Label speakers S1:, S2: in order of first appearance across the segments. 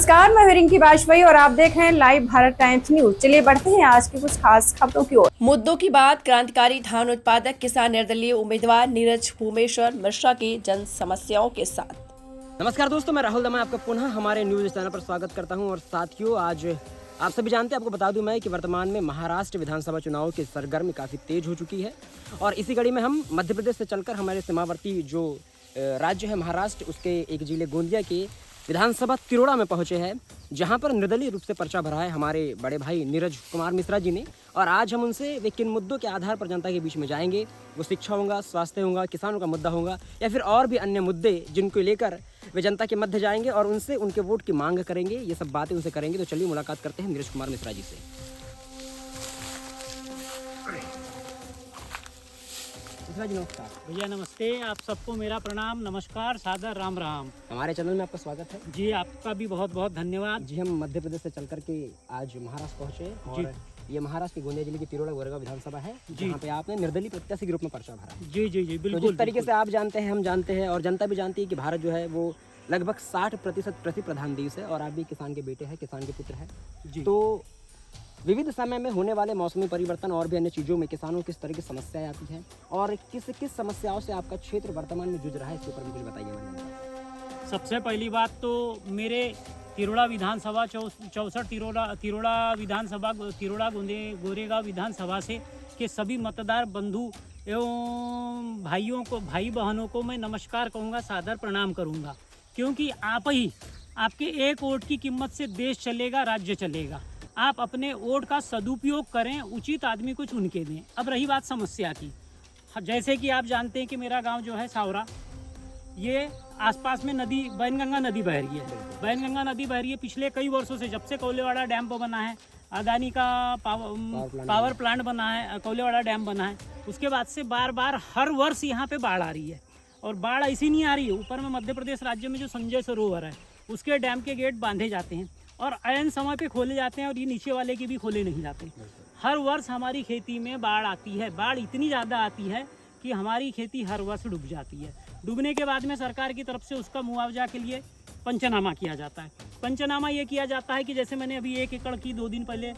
S1: नमस्कार, मैं रिंकी बाजपेयी और आप देख रहे हैं लाइव भारत टाइम्स न्यूज। चलिए बढ़ते हैं आज की कुछ खास खबरों की ओर।
S2: मुद्दों की बात, क्रांतिकारी धान उत्पादक किसान निर्दलीय उम्मीदवार नीरज भूमेश्वर मिश्रा की जन समस्याओं के साथ।
S3: नमस्कार दोस्तों, मैं राहुल दमा आपका पुनः हमारे न्यूज चैनल पर स्वागत करता हूं। और साथियों, आज आप सभी जानते हैं, आपको बता दूं मैं कि वर्तमान में महाराष्ट्र विधानसभा चुनाव की सरगर्मी काफ़ी तेज हो चुकी है। और इसी कड़ी में हम मध्य प्रदेश से चलकर हमारे सीमावर्ती जो राज्य है महाराष्ट्र, उसके एक जिले गोंदिया के विधानसभा तिरोड़ा में पहुंचे हैं, जहां पर निर्दलीय रूप से पर्चा भरा है हमारे बड़े भाई नीरज कुमार मिश्रा जी ने। और आज हम उनसे वे किन मुद्दों के आधार पर जनता के बीच में जाएंगे, वो शिक्षा होगा, स्वास्थ्य होगा, किसानों का मुद्दा होगा, या फिर और भी अन्य मुद्दे जिनको लेकर वे जनता के मध्य जाएंगे और उनसे उनके वोट की मांग करेंगे। ये सब बातें उनसे करेंगे। तो चलिए मुलाकात करते हैं नीरज कुमार मिश्रा जी से। मिश्रा जी नमस्कार।
S4: भैया नमस्ते, आप सबको मेरा प्रणाम, नमस्कार, सादर राम राम।
S3: हमारे चैनल में आपका स्वागत है
S4: जी। आपका भी बहुत बहुत धन्यवाद
S3: जी। हम मध्य प्रदेश से चल करके आज महाराष्ट्र पहुंचे और ये महाराष्ट्र के गोंदिया जिले की तिरोड़ा गोरेगांव विधानसभा है, जहाँ पे आपने निर्दलीय प्रत्याशी के रूप में पर्चा भरा।
S4: जी जी जी, बिल्कुल।
S3: तो जिस तरीके से आप जानते हैं, हम जानते हैं और जनता भी जानती है कि भारत जो है वो लगभग 60% कृषि प्रधान देश है और आप भी किसान के बेटे हैं, किसान के पुत्र हैं
S4: जी।
S3: तो विविध समय में होने वाले मौसमी परिवर्तन और भी अन्य चीज़ों में किसानों को किस तरह की समस्याएं आती हैं और किस किस समस्याओं से आपका क्षेत्र वर्तमान में जूझ रहा है, इसके ऊपर कुछ बताइए हमें।
S4: सबसे पहली बात तो मेरे तिरोड़ा विधानसभा 64 तिरोड़ा विधानसभा तिरोड़ा गोरेगांव विधानसभा से के सभी मतदार बंधु एवं भाई बहनों को मैं नमस्कार कहूँगा, सादर प्रणाम करूँगा। क्योंकि आप ही, आपके एक वोट की कीमत से देश चलेगा, राज्य चलेगा। आप अपने वोट का सदुपयोग करें, उचित आदमी को चुन के दें। अब रही बात समस्या की, जैसे कि आप जानते हैं कि मेरा गांव जो है सावरा, ये आसपास में नदी बैनगंगा नदी बह रही है। बैनगंगा नदी बह रही है पिछले कई वर्षों से, जब से कोलेवाड़ा डैम बना है, अदानी का पावर प्लांट बना है, कोलेवाड़ा डैम बना है, उसके बाद से बार बार हर वर्ष यहाँ पे बाढ़ आ रही है। और बाढ़ ऐसी नहीं आ रही है, ऊपर में मध्य प्रदेश राज्य में जो संजय सरोवर है उसके डैम के गेट बांधे जाते हैं और ऐन समय पे खोले जाते हैं और ये नीचे वाले के भी खोले नहीं जाते। हर वर्ष हमारी खेती में बाढ़ आती है। बाढ़ इतनी ज़्यादा आती है कि हमारी खेती हर वर्ष डूब जाती है। डूबने के बाद में सरकार की तरफ से उसका मुआवजा के लिए पंचनामा किया जाता है। पंचनामा ये किया जाता है कि जैसे मैंने अभी 1 एकड़ की 2 दिन पहले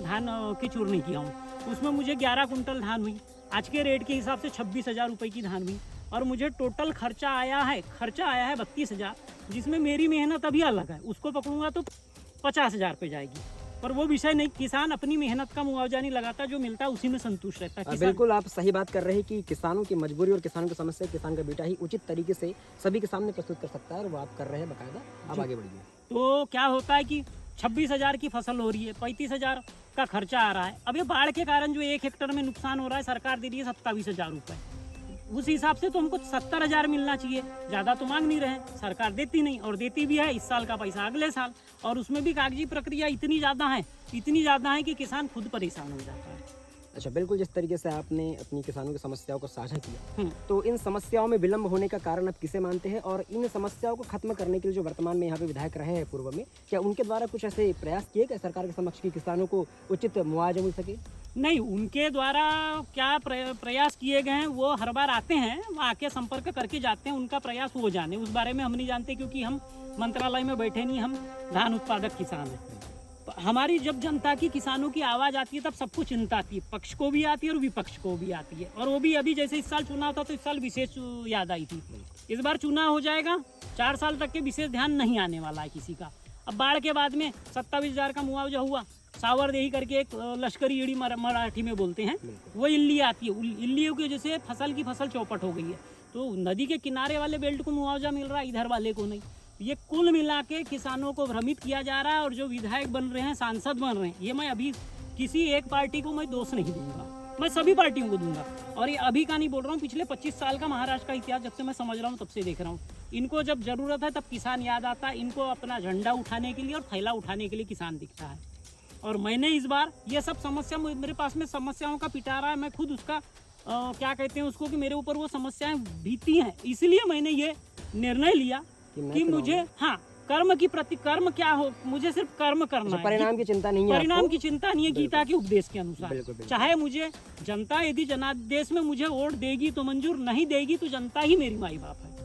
S4: धान की चूरनी किया हूँ, उसमें मुझे 11 कुंटल धान हुई। आज के रेट के हिसाब से 26,000 रुपये की धान हुई और मुझे टोटल खर्चा आया है 32,000, जिसमें मेरी मेहनत अभी अलग है। उसको पकड़ूंगा तो 50,000 पे जाएगी, पर वो विषय नहीं। किसान अपनी मेहनत का मुआवजा नहीं लगाता, जो मिलता है उसी में संतुष्ट रहता है।
S3: बिल्कुल आप सही बात कर रहे हैं कि किसानों की मजबूरी और किसानों की समस्या किसान का बेटा ही उचित तरीके से सभी के सामने प्रस्तुत कर सकता है और वो आप कर रहे हैं बाकायदा। आप आगे बढ़िए।
S4: तो क्या होता है कि 26,000 की फसल हो रही है, 35,000 का खर्चा आ रहा है। अब ये बाढ़ के कारण जो 1 हेक्टेयर में नुकसान हो रहा है, सरकार दे रही है 27,000 रुपये। उस हिसाब से तो हमको 70,000 मिलना चाहिए। ज़्यादा तो मांग नहीं रहे, सरकार देती नहीं, और देती भी है इस साल का पैसा अगले साल, और उसमें भी कागजी प्रक्रिया इतनी ज़्यादा है कि किसान खुद परेशान हो जाता है।
S3: अच्छा, बिल्कुल। जिस तरीके से आपने अपनी किसानों की समस्याओं को साझा किया, तो इन समस्याओं में विलंब होने का कारण आप किसे मानते हैं और इन समस्याओं को खत्म करने के लिए जो वर्तमान में यहाँ पे विधायक रहे हैं पूर्व में, क्या उनके द्वारा कुछ ऐसे प्रयास किए गए सरकार के समक्ष कि किसानों को उचित मुआवजा मिल सके?
S4: नहीं, उनके द्वारा क्या प्रयास किए गए हैं वो हर बार आते हैं, वो आके संपर्क करके जाते हैं। उनका प्रयास वो जाने, उस बारे में हम नहीं जानते, क्योंकि हम मंत्रालय में बैठे नहीं, हम धान उत्पादक किसान हैं। हमारी जब जनता की, किसानों की आवाज़ आती है तब सबको चिंता आती है, पक्ष को भी आती है और विपक्ष को भी आती है। और वो भी अभी जैसे इस साल चुनाव था तो इस साल विशेष याद आई थी। इस बार चुनाव हो जाएगा, 4 साल तक के विशेष ध्यान नहीं आने वाला है किसी का। अब बाढ़ के बाद में 27,000 का मुआवजा हुआ। सावरदेही करके एक लश्करी ईड़ी मराठी में बोलते हैं, वो इल्ली आती है। इल्लियों की वजह से फसल चौपट हो गई है, तो नदी के किनारे वाले बेल्ट को मुआवजा मिल रहा है, इधर वाले को नहीं। ये कुल मिला के किसानों को भ्रमित किया जा रहा है। और जो विधायक बन रहे हैं, सांसद बन रहे हैं, ये मैं अभी किसी एक पार्टी को मैं दोष नहीं दूंगा, मैं सभी पार्टियों को दूंगा। और ये अभी का नहीं बोल रहा हूँ, पिछले 25 साल का महाराष्ट्र का इतिहास जब से मैं समझ रहा हूँ तब से देख रहा हूँ। इनको जब जरूरत है तब किसान याद आता है, इनको अपना झंडा उठाने के लिए और थैला उठाने के लिए किसान दिखता है। और मैंने इस बार ये सब समस्या, मेरे पास में समस्याओं का पिटारा है, मैं खुद उसका क्या कहते हैं उसको, कि मेरे ऊपर वो समस्याएं बीती हैं। इसलिए मैंने ये निर्णय लिया कि मुझे कर्म की प्रति कर्म क्या हो, मुझे सिर्फ कर्म करना है।
S3: परिणाम की चिंता नहीं है,
S4: परिणाम की चिंता नहीं है। गीता के उपदेश के अनुसार चाहे मुझे जनता, यदि जनादेश में मुझे वोट देगी तो मंजूर, नहीं देगी तो जनता ही मेरी माई बाप है।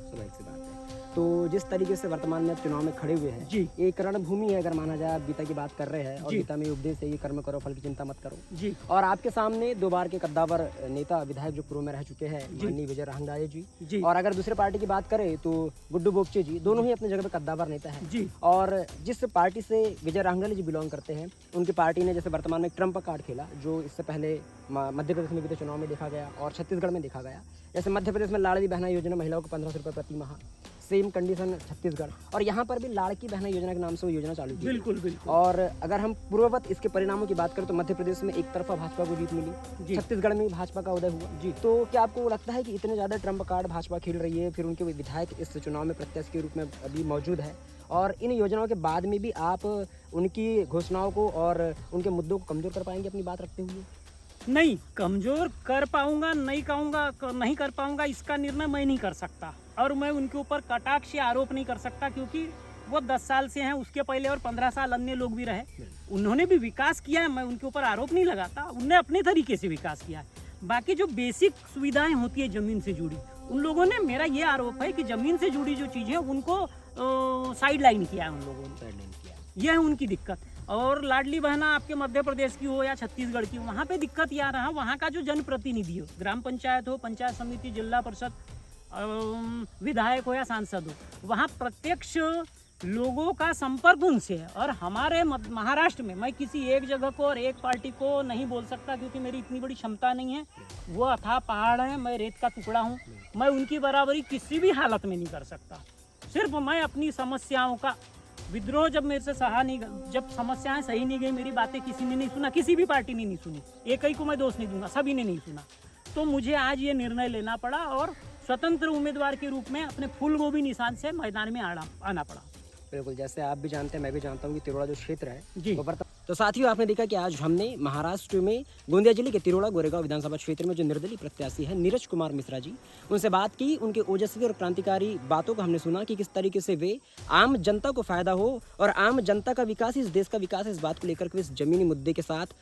S3: तो जिस तरीके से वर्तमान में आप चुनाव में खड़े हुए हैं
S4: जी।
S3: एक रणभूमि है, अगर माना जाए, आप गीता की बात कर रहे हैं और
S4: जी।
S3: गीता में उपदेश है, ये कर्म करो फल की चिंता मत करो।
S4: जी
S3: और आपके सामने 2 बार के कद्दावर नेता विधायक जो पूर्व में रह चुके हैं,
S4: जी।
S3: माननीय विजय रहंगाले जी,
S4: जी।
S3: और अगर दूसरे पार्टी की बात करें तो गुड्डू बोगचे जी, दोनों ही अपने जगह पे कद्दावर नेता हैं।
S4: जी
S3: और जिस पार्टी से विजय रहंगाले जी बिलोंग करते हैं, उनकी पार्टी ने जैसे वर्तमान में एक ट्रम्प कार्ड खेला, जो इससे पहले मध्य प्रदेश में बीते चुनाव में देखा गया और छत्तीसगढ़ में देखा गया। जैसे मध्य प्रदेश में लाड़ली बहना योजना, महिलाओं को 1500 रुपये प्रति माह, सेम कंडीशन छत्तीसगढ़, और यहाँ पर भी लाड़की बहना योजना के नाम से वो योजना चालू की।
S4: बिल्कुल बिल्कुल।
S3: और अगर हम पूर्ववत इसके परिणामों की बात करें तो मध्य प्रदेश में एक तरफा भाजपा को जीत मिली,
S4: जी।
S3: छत्तीसगढ़ में भी भाजपा का उदय हुआ।
S4: जी।
S3: तो क्या आपको लगता है कि इतने ज़्यादा ट्रम्प कार्ड भाजपा खेल रही है, फिर उनके विधायक इस चुनाव में प्रत्याशी के रूप में अभी मौजूद है, और इन योजनाओं के बाद में भी आप उनकी घोषणाओं को और उनके मुद्दों को कमजोर कर पाएंगे अपनी बात रखते हुए?
S4: नहीं, कमजोर कर पाऊंगा नहीं कर पाऊंगा, इसका निर्णय मैं नहीं कर सकता, और मैं उनके ऊपर कटाक्ष या आरोप नहीं कर सकता, क्योंकि वो 10 साल से हैं, उसके पहले और 15 साल अन्य लोग भी रहे, उन्होंने भी विकास किया है, मैं उनके ऊपर आरोप नहीं लगाता, उनने अपने तरीके से विकास किया है। बाकी जो बेसिक सुविधाएं होती है जमीन से जुड़ी, उन लोगों ने, मेरा ये आरोप है कि जमीन से जुड़ी जो चीज़ें उनको साइड लाइन किया है उन लोगों ने, यह है उनकी दिक्कत। और लाडली बहना आपके मध्य प्रदेश की हो या छत्तीसगढ़ की, वहाँ पे दिक्कत यह रहा, वहाँ का जो जनप्रतिनिधि हो, ग्राम पंचायत हो, पंचायत समिति, जिला परिषद, विधायक हो या सांसद हो, वहाँ प्रत्यक्ष लोगों का संपर्क उनसे है। और हमारे महाराष्ट्र में मैं किसी एक जगह को और एक पार्टी को नहीं बोल सकता, क्योंकि मेरी इतनी बड़ी क्षमता नहीं है, वो अथाह पहाड़ है, मैं रेत का टुकड़ा हूँ, मैं उनकी बराबरी किसी भी हालत में नहीं कर सकता। सिर्फ मैं अपनी समस्याओं का विद्रोह, जब मेरे से सहा नहीं, जब समस्याएं सही नहीं गई, मेरी बातें किसी ने नहीं सुना, किसी भी पार्टी ने नहीं सुनी, एक ही को मैं दोष नहीं दूंगा, सभी ने नहीं सुना, तो मुझे आज ये निर्णय लेना पड़ा और स्वतंत्र उम्मीदवार के रूप में अपने फूलगोभी निशान से मैदान में आना पड़ा।
S3: बिल्कुल, जैसे आप भी जानते हैं, मैं भी जानता हूँ कि तिरोड़ा जो क्षेत्र है
S4: जी।
S3: वो तो साथियों, आपने देखा कि आज हमने महाराष्ट्र में गोंदिया जिले के तिरोड़ा गोरेगांव विधानसभा क्षेत्र में जो निर्दलीय प्रत्याशी है नीरज कुमार मिश्रा जी, उनसे बात की, उनके ओजस्वी और क्रांतिकारी बातों को हमने सुना कि किस तरीके से वे आम जनता को फायदा हो और आम जनता का विकास, इस देश का विकास, इस बात को लेकर के इस जमीनी मुद्दे के साथ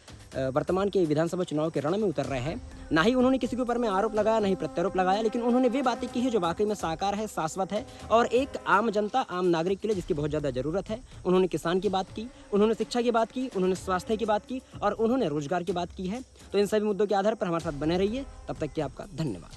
S3: वर्तमान के विधानसभा चुनाव के रण में उतर रहे हैं। ना ही उन्होंने किसी के ऊपर में आरोप लगाया, ना ही प्रत्यारोप लगाया, लेकिन उन्होंने वे बातें की है जो वाकई में साकार है, शाश्वत है और एक आम जनता, आम नागरिक के लिए जिसकी बहुत ज़्यादा जरूरत है। उन्होंने किसान की बात की, उन्होंने शिक्षा की बात की, उन्होंने स्वास्थ्य की बात की और उन्होंने रोजगार की बात की है। तो इन सभी मुद्दों के आधार पर हमारे साथ बने रहिए। तब तक के आपका धन्यवाद।